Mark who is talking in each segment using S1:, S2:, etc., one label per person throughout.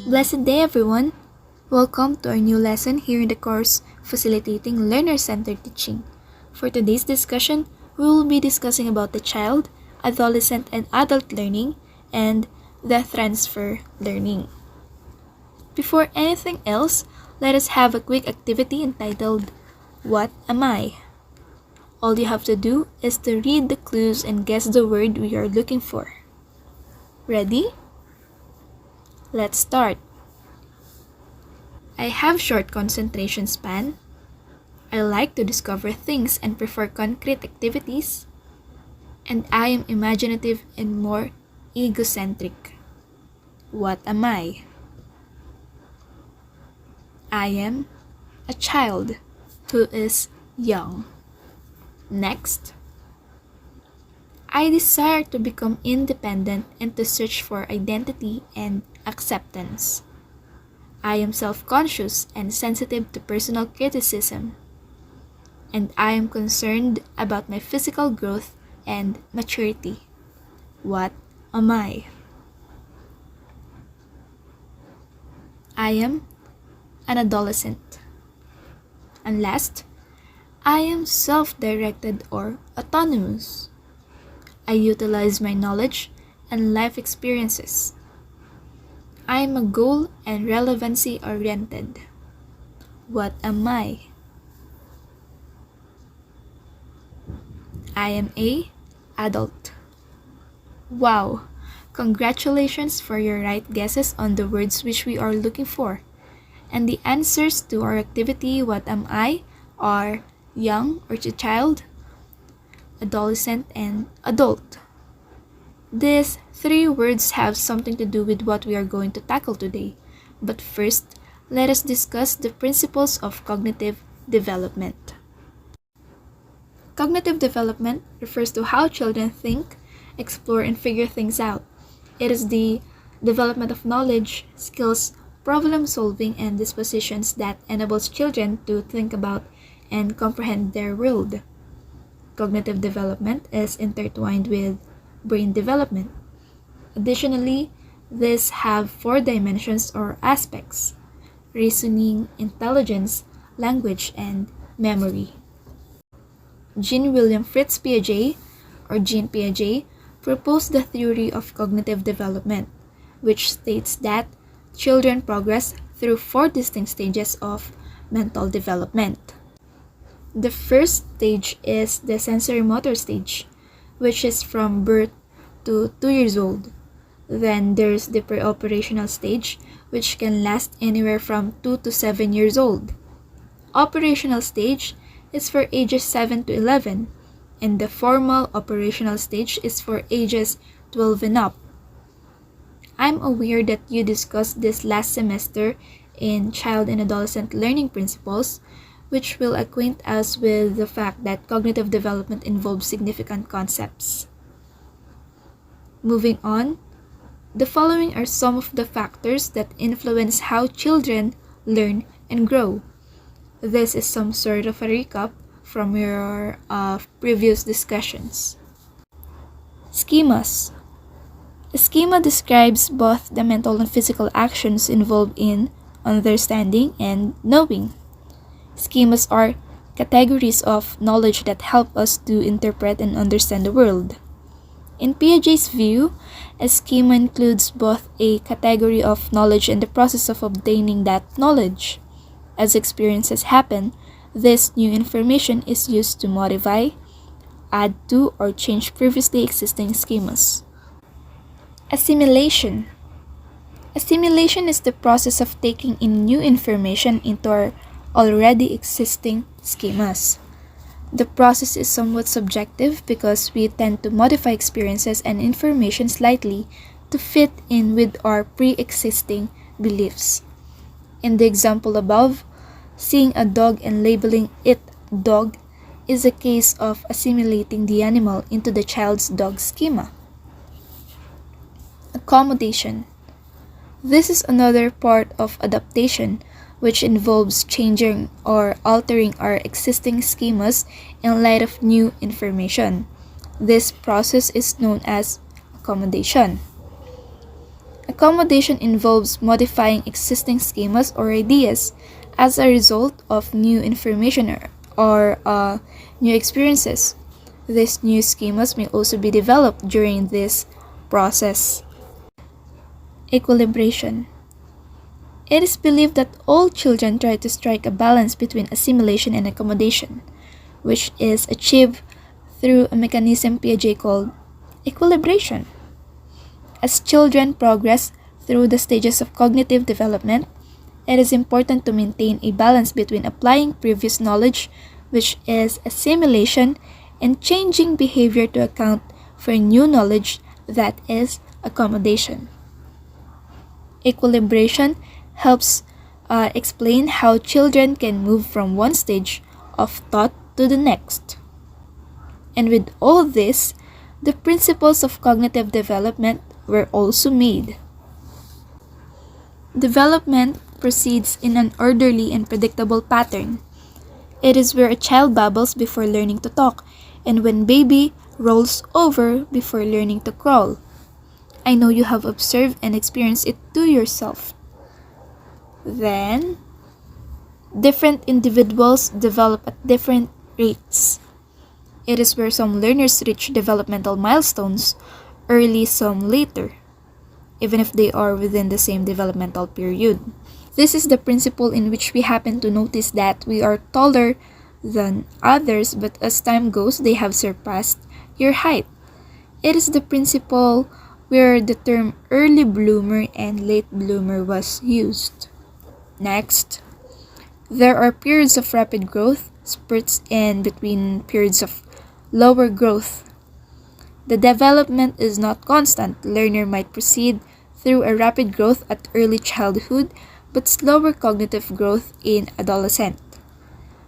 S1: Blessed day, everyone! Welcome to our new lesson here in the course Facilitating Learner-Centered Teaching. For today's discussion, we will be discussing about the child, adolescent, and adult learning, and the transfer learning. Before anything else, let us have a quick activity entitled, What Am I? All you have to do is to read the clues and guess the word we are looking for. Ready? Let's start. I have short concentration span. I like to discover things and prefer concrete activities. And I am imaginative and more egocentric. What am I? I am a child who is young. Next. I desire to become independent and to search for identity and acceptance. I am self-conscious and sensitive to personal criticism. And I am concerned about my physical growth and maturity. What am I? I am an adolescent. And last, I am self-directed or autonomous. I utilize my knowledge and life experiences. I am a goal and relevancy oriented. What am I? I am a adult. Wow! Congratulations for your right guesses on the words which we are looking for. And the answers to our activity, What am I, are young or child, adolescent, and adult. These three words have something to do with what we are going to tackle today. But first, let us discuss the principles of cognitive development. Cognitive development refers to how children think, explore, and figure things out. It is the development of knowledge, skills, problem solving, and dispositions that enables children to think about and comprehend their world. Cognitive development is intertwined with brain development. Additionally, these have 4 dimensions or aspects: reasoning, intelligence, language, and memory. Jean-William Fritz Piaget, or Jean Piaget, proposed the theory of cognitive development, which states that children progress through 4 distinct stages of mental development. The first stage is the sensory-motor stage, which is from birth to 2 years old. Then there's the pre-operational stage, which can last anywhere from 2 to 7 years old. Operational stage is for ages 7 to 11, and the formal operational stage is for ages 12 and up. I'm aware that you discussed this last semester in Child and Adolescent Learning Principles, which will acquaint us with the fact that cognitive development involves significant concepts. Moving on, the following are some of the factors that influence how children learn and grow. This is some sort of a recap from your previous discussions. Schemas. A schema describes both the mental and physical actions involved in understanding and knowing. Schemas are categories of knowledge that help us to interpret and understand the world. In Piaget's view, a schema includes both a category of knowledge and the process of obtaining that knowledge. As experiences happen, this new information is used to modify, add to, or change previously existing schemas. Assimilation. Assimilation is the process of taking in new information into our already existing schemas. The process is somewhat subjective because we tend to modify experiences and information slightly to fit in with our pre-existing beliefs. In the example above, seeing a dog and labeling it dog is a case of assimilating the animal into the child's dog schema. Accommodation. This is another part of adaptation, which involves changing or altering our existing schemas in light of new information. This process is known as accommodation. Accommodation involves modifying existing schemas or ideas as a result of new information or new experiences. These new schemas may also be developed during this process. Equilibration. It is believed that all children try to strike a balance between assimilation and accommodation, which is achieved through a mechanism Piaget called equilibration. As children progress through the stages of cognitive development, it is important to maintain a balance between applying previous knowledge, which is assimilation, and changing behavior to account for new knowledge, that is accommodation. Equilibration helps explain how children can move from one stage of thought to the next. And with all this, the principles of cognitive development were also made. Development proceeds in an orderly and predictable pattern. It is where a child babbles before learning to talk, and when baby rolls over before learning to crawl. I know you have observed and experienced it to yourself. Then, different individuals develop at different rates. It is where some learners reach developmental milestones early, some later, even if they are within the same developmental period. This is the principle in which we happen to notice that we are taller than others, but as time goes, they have surpassed your height. It is the principle where the term early bloomer and late bloomer was used. Next, there are periods of rapid growth, spurts, and between periods of lower growth. The development is not constant. Learner might proceed through a rapid growth at early childhood, but slower cognitive growth in adolescent.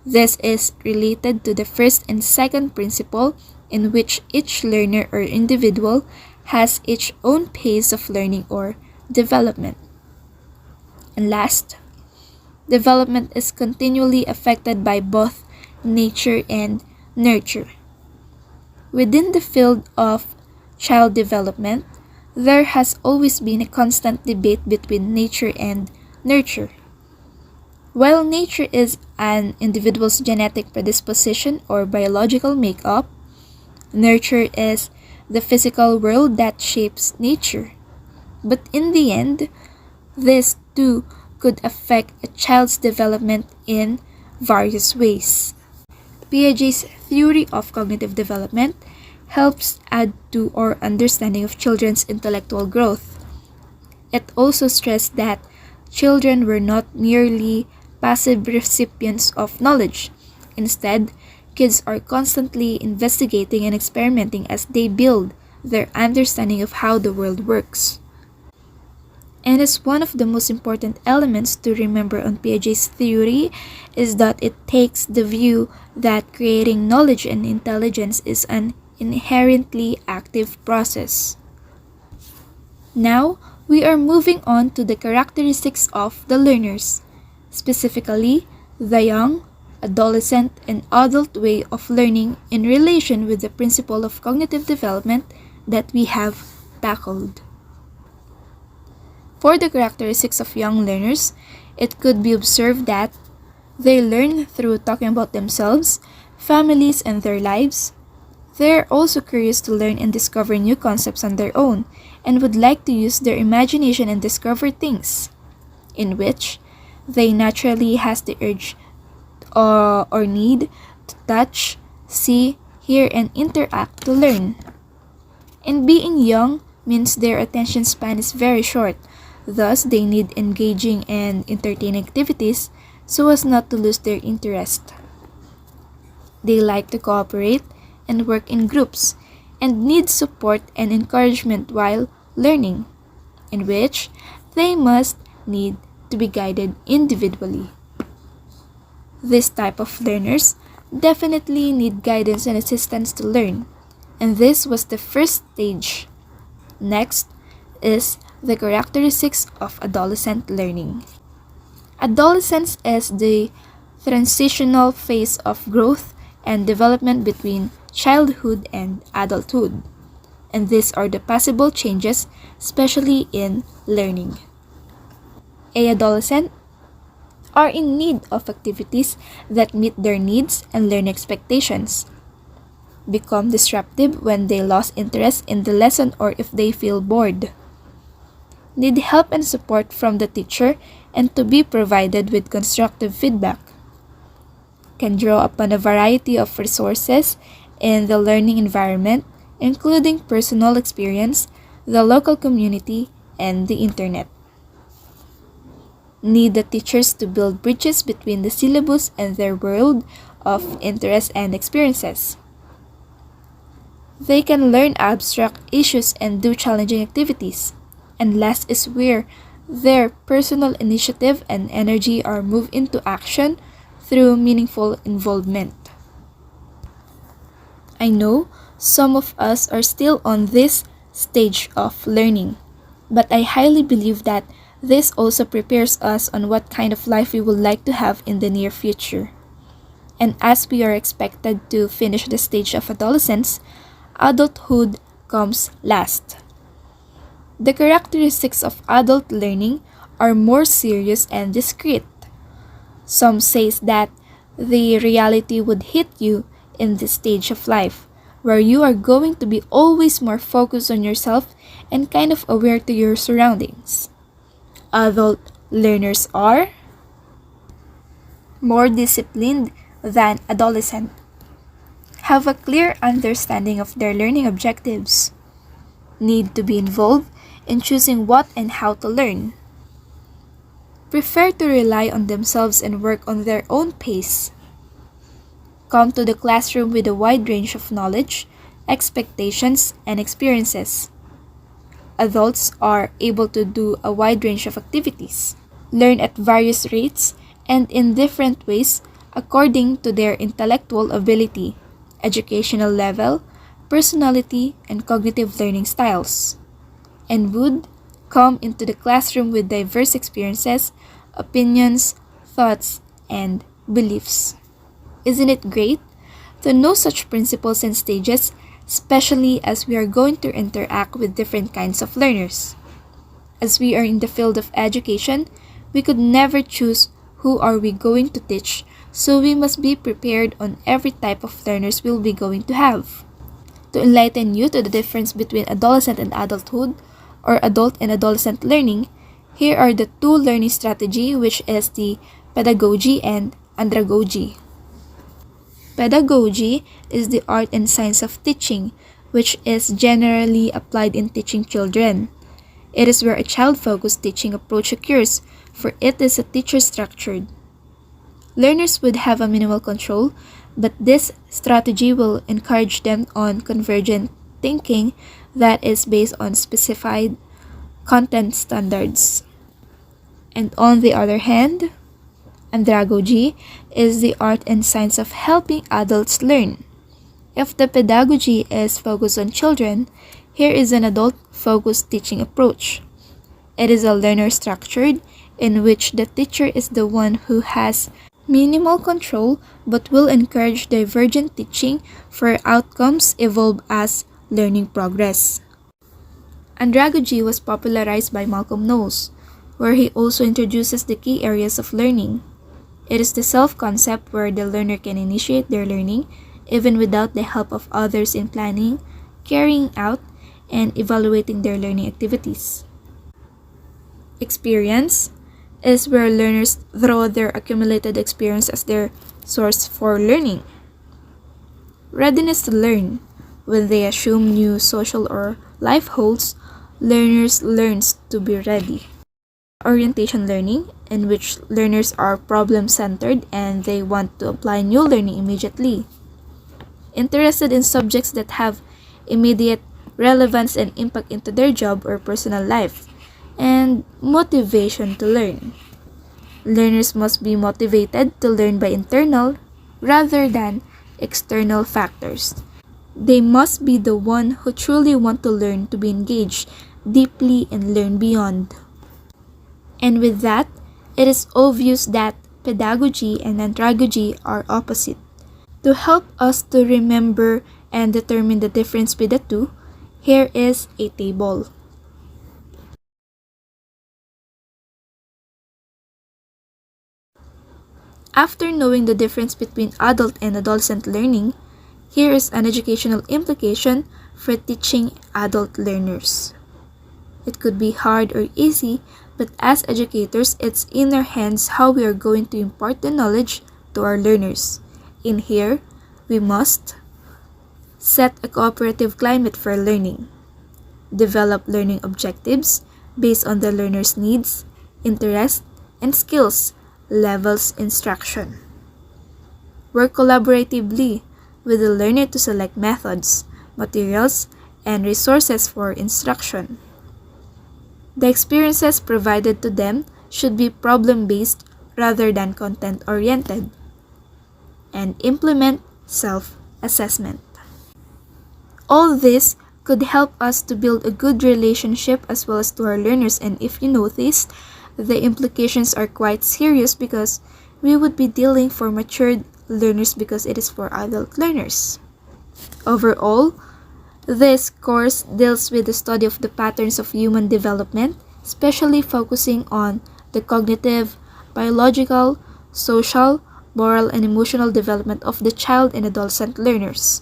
S1: This is related to the first and second principle, in which each learner or individual has its own pace of learning or development. And last, development is continually affected by both nature and nurture. Within the field of child development, there has always been a constant debate between nature and nurture. While nature is an individual's genetic predisposition or biological makeup, nurture is the physical world that shapes nature. But in the end, these two could affect a child's development in various ways. Piaget's theory of cognitive development helps add to our understanding of children's intellectual growth. It also stressed that children were not merely passive recipients of knowledge. Instead, kids are constantly investigating and experimenting as they build their understanding of how the world works. And as one of the most important elements to remember on Piaget's theory is that it takes the view that creating knowledge and intelligence is an inherently active process. Now, we are moving on to the characteristics of the learners, specifically the young, adolescent, and adult way of learning in relation with the principle of cognitive development that we have tackled. For the characteristics of young learners, it could be observed that they learn through talking about themselves, families, and their lives. They are also curious to learn and discover new concepts on their own, and would like to use their imagination and discover things, in which they naturally has the urge or need to touch, see, hear, and interact to learn. And being young means their attention span is very short. Thus, they need engaging and entertaining activities so as not to lose their interest. They like to cooperate and work in groups and need support and encouragement while learning, in which they must need to be guided individually. This type of learners definitely need guidance and assistance to learn, and this was the first stage. Next is the characteristics of adolescent learning. Adolescence is the transitional phase of growth and development between childhood and adulthood. and these are the possible changes, especially in learning. Adolescents are in need of activities that meet their needs and learning expectations, become disruptive when they lose interest in the lesson or if they feel bored, need help and support from the teacher and to be provided with constructive feedback, can draw upon a variety of resources in the learning environment, including personal experience, the local community, and the internet. Need the teachers to build bridges between the syllabus and their world of interests and experiences. They can learn abstract issues and do challenging activities. And last is where their personal initiative and energy are moved into action through meaningful involvement. I know some of us are still on this stage of learning, but I highly believe that this also prepares us on what kind of life we would like to have in the near future. And as we are expected to finish the stage of adolescence, adulthood comes last. The characteristics of adult learning are more serious and discreet. Some says that the reality would hit you in this stage of life, where you are going to be always more focused on yourself and kind of aware to your surroundings. Adult learners are more disciplined than adolescent, have a clear understanding of their learning objectives, need to be involved in choosing what and how to learn, prefer to rely on themselves and work on their own pace, come to the classroom with a wide range of knowledge, expectations, and experiences. Adults are able to do a wide range of activities, learn at various rates and in different ways according to their intellectual ability, educational level, personality, and cognitive learning styles, and would come into the classroom with diverse experiences, opinions, thoughts, and beliefs. Isn't it great to know such principles and stages, especially as we are going to interact with different kinds of learners? As we are in the field of education, we could never choose who are we going to teach, so we must be prepared on every type of learners we'll be going to have. To enlighten you to the difference between adolescent and adulthood, or adult and adolescent learning, here are the two learning strategy, which is the pedagogy and andragogy. Pedagogy is the art and science of teaching, which is generally applied in teaching children. It is where a child-focused teaching approach occurs, for it is a teacher-structured. Learners would have a minimal control, but this strategy will encourage them on convergent thinking that is based on specified content standards. And on the other hand, andragogy is the art and science of helping adults learn. If the pedagogy is focused on children, here is an adult-focused teaching approach. It is a learner-structured in which the teacher is the one who has minimal control but will encourage divergent teaching for outcomes evolve as learning progress. Andragogy was popularized by Malcolm Knowles, where he also introduces the key areas of learning. It is the self-concept where the learner can initiate their learning even without the help of others in planning, carrying out, and evaluating their learning activities. Experience is where learners throw their accumulated experience as their source for learning. Readiness to learn. When they assume new social or life holds, learners learn to be ready. Orientation learning, in which learners are problem-centered and they want to apply new learning immediately. Interested in subjects that have immediate relevance and impact into their job or personal life. And motivation to learn. Learners must be motivated to learn by internal rather than external factors. They must be the one who truly want to learn to be engaged deeply and learn beyond. And with that, it is obvious that pedagogy and andragogy are opposite. To help us to remember and determine the difference with the two, Here is a table. After knowing the difference between adult and adolescent learning, here is an educational implication for teaching adult learners. It could be hard or easy, but as educators, it's in our hands how we are going to impart the knowledge to our learners. In here, we must set a cooperative climate for learning, develop learning objectives based on the learner's needs, interests, and skills levels instruction. Work collaboratively with the learner to select methods, materials, and resources for instruction. The experiences provided to them should be problem-based rather than content-oriented. And implement self-assessment. All this could help us to build a good relationship as well as to our learners, and if you noticed, the implications are quite serious because we would be dealing for matured learners because it is for adult learners. Overall, this course deals with the study of the patterns of human development, especially focusing on the cognitive, biological, social, moral, and emotional development of the child and adolescent learners.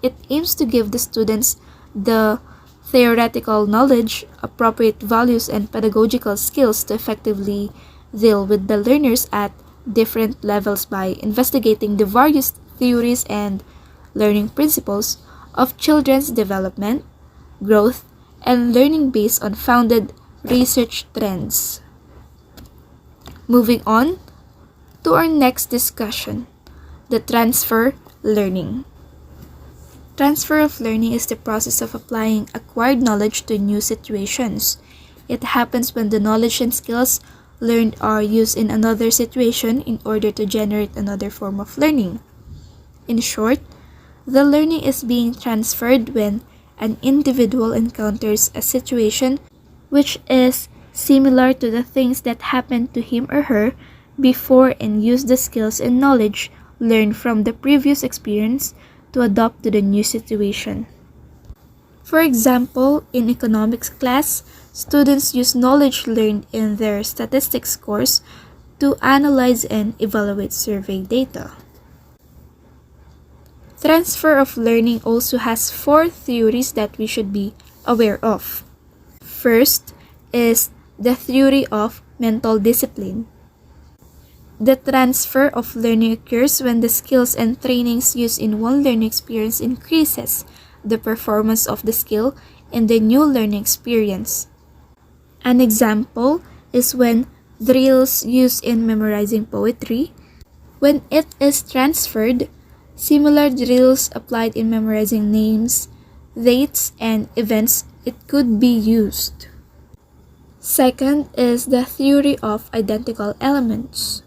S1: It aims to give the students the theoretical knowledge, appropriate values, and pedagogical skills to effectively deal with the learners at different levels by investigating the various theories and learning principles of children's development, growth, and learning based on founded research trends. Moving on to our next discussion, the transfer learning. Transfer of learning is the process of applying acquired knowledge to new situations. It happens when the knowledge and skills learned are used in another situation in order to generate another form of learning. In short, the learning is being transferred when an individual encounters a situation which is similar to the things that happened to him or her before and use the skills and knowledge learned from the previous experience to adapt to the new situation. For example, in economics class, students use knowledge learned in their statistics course to analyze and evaluate survey data. Transfer of learning also has 4 theories that we should be aware of. First is the theory of mental discipline. The transfer of learning occurs when the skills and trainings used in one learning experience increases the performance of the skill in the new learning experience. An example is when drills used in memorizing poetry, when it is transferred, similar drills applied in memorizing names, dates, and events, it could be used. Second is the theory of identical elements,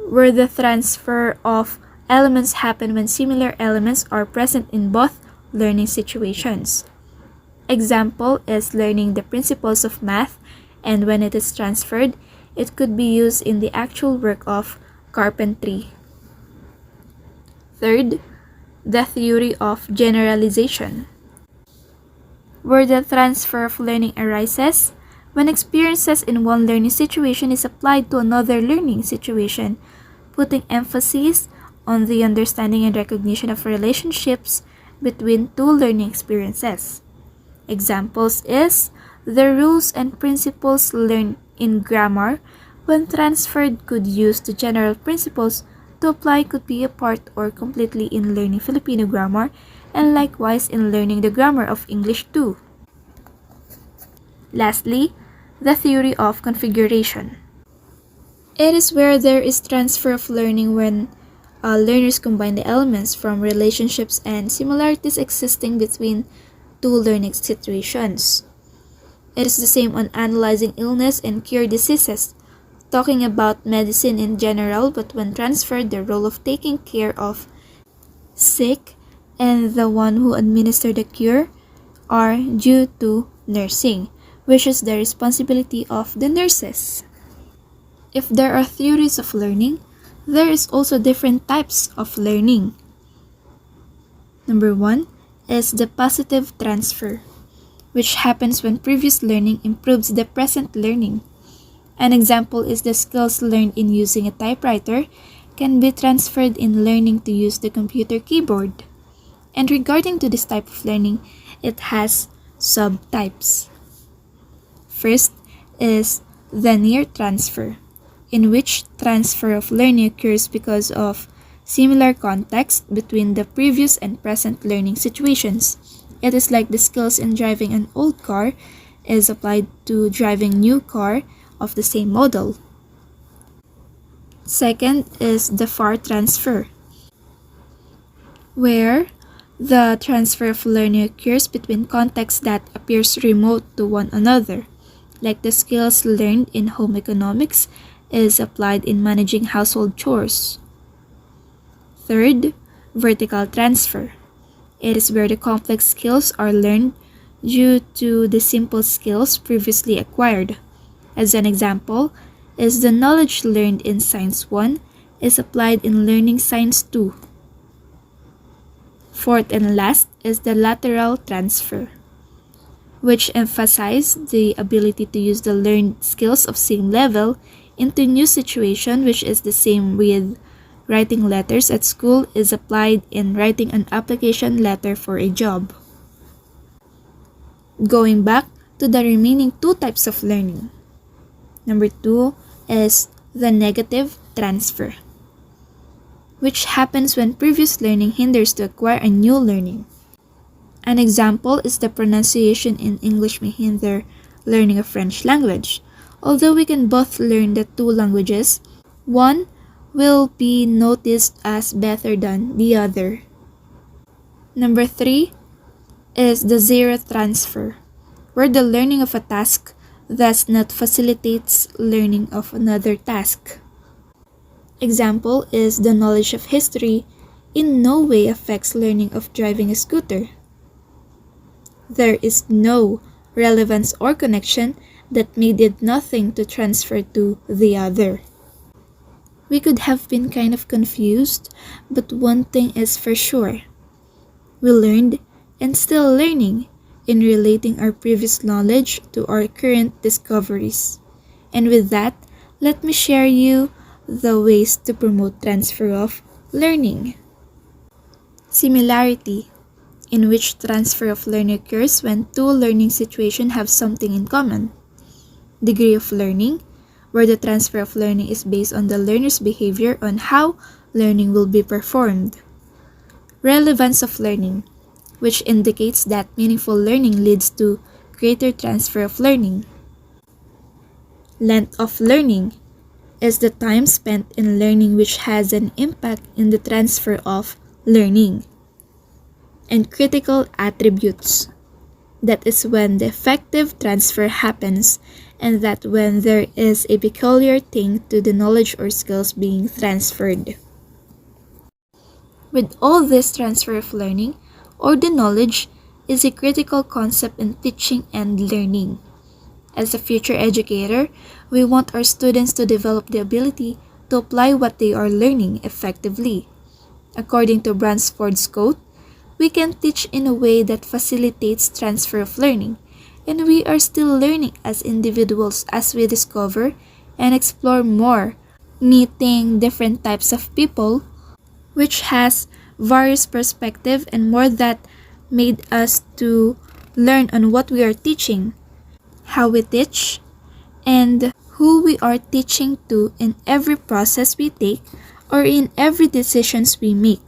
S1: where the transfer of elements happen when similar elements are present in both learning situations. Example is learning the principles of math, and when it is transferred, it could be used in the actual work of carpentry. Third, the theory of generalization, where the transfer of learning arises when experiences in one learning situation is applied to another learning situation, putting emphasis on the understanding and recognition of relationships between two learning experiences. Examples is the rules and principles learned in grammar, when transferred, could use the general principles to apply, could be a part or completely in learning Filipino grammar, and likewise in learning the grammar of English too. Lastly, the theory of configuration. It is where there is transfer of learning when learners combine the elements from relationships and similarities existing between two learning situations. It is the same on analyzing illness and cure diseases, talking about medicine in general, but when transferred, the role of taking care of sick and the one who administered the cure are due to nursing, which is the responsibility of the nurses. If there are theories of learning, there is also different types of learning. Number 1 is the positive transfer, which happens when previous learning improves the present learning. An example is the skills learned in using a typewriter can be transferred in learning to use the computer keyboard. And regarding to this type of learning, it has subtypes. First is the near transfer, in which transfer of learning occurs because of similar context between the previous and present learning situations. It is like the skills in driving an old car is applied to driving new car of the same model. Second is the far transfer, where the transfer of learning occurs between contexts that appears remote to one another, like the skills learned in home economics is applied in managing household chores. Third, vertical transfer. It is where the complex skills are learned due to the simple skills previously acquired. As an example, is the knowledge learned in Science 1 is applied in learning Science 2. Fourth and last is the lateral transfer, which emphasizes the ability to use the learned skills of same level into new situation, which is the same with writing letters at school is applied in writing an application letter for a job. Going back to the remaining two types of learning. Number 2 is the negative transfer, which happens when previous learning hinders to acquire a new learning. An example is the pronunciation in English may hinder learning of French language. Although we can both learn the two languages, one will be noticed as better than the other. Number 3 is the zero transfer, where the learning of a task does not facilitates learning of another task. Example is the knowledge of history in no way affects learning of driving a scooter. There is no relevance or connection that made it nothing to transfer to the other. We could have been kind of confused, but one thing is for sure. We learned and still learning in relating our previous knowledge to our current discoveries. And with that, let me share you the ways to promote transfer of learning. Similarity, in which transfer of learning occurs when two learning situations have something in common. Degree of learning, where the transfer of learning is based on the learner's behavior on how learning will be performed. Relevance of learning, which indicates that meaningful learning leads to greater transfer of learning. Length of learning is the time spent in learning which has an impact in the transfer of learning. And critical attributes, that is when the effective transfer happens, and that when there is a peculiar thing to the knowledge or skills being transferred. With all this transfer of learning, or the knowledge, is a critical concept in teaching and learning. As a future educator, we want our students to develop the ability to apply what they are learning effectively. According to Bransford's quote, we can teach in a way that facilitates transfer of learning, and we are still learning as individuals as we discover and explore more, meeting different types of people, which has various perspectives and more that made us to learn on what we are teaching, how we teach, and who we are teaching to in every process we take or in every decisions we make.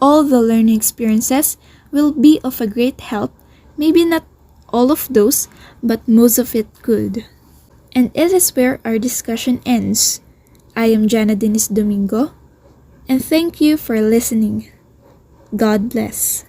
S1: All the learning experiences will be of a great help, maybe not all of those, but most of it could. And it is where our discussion ends. I am Jana Denise Domingo, and thank you for listening. God bless.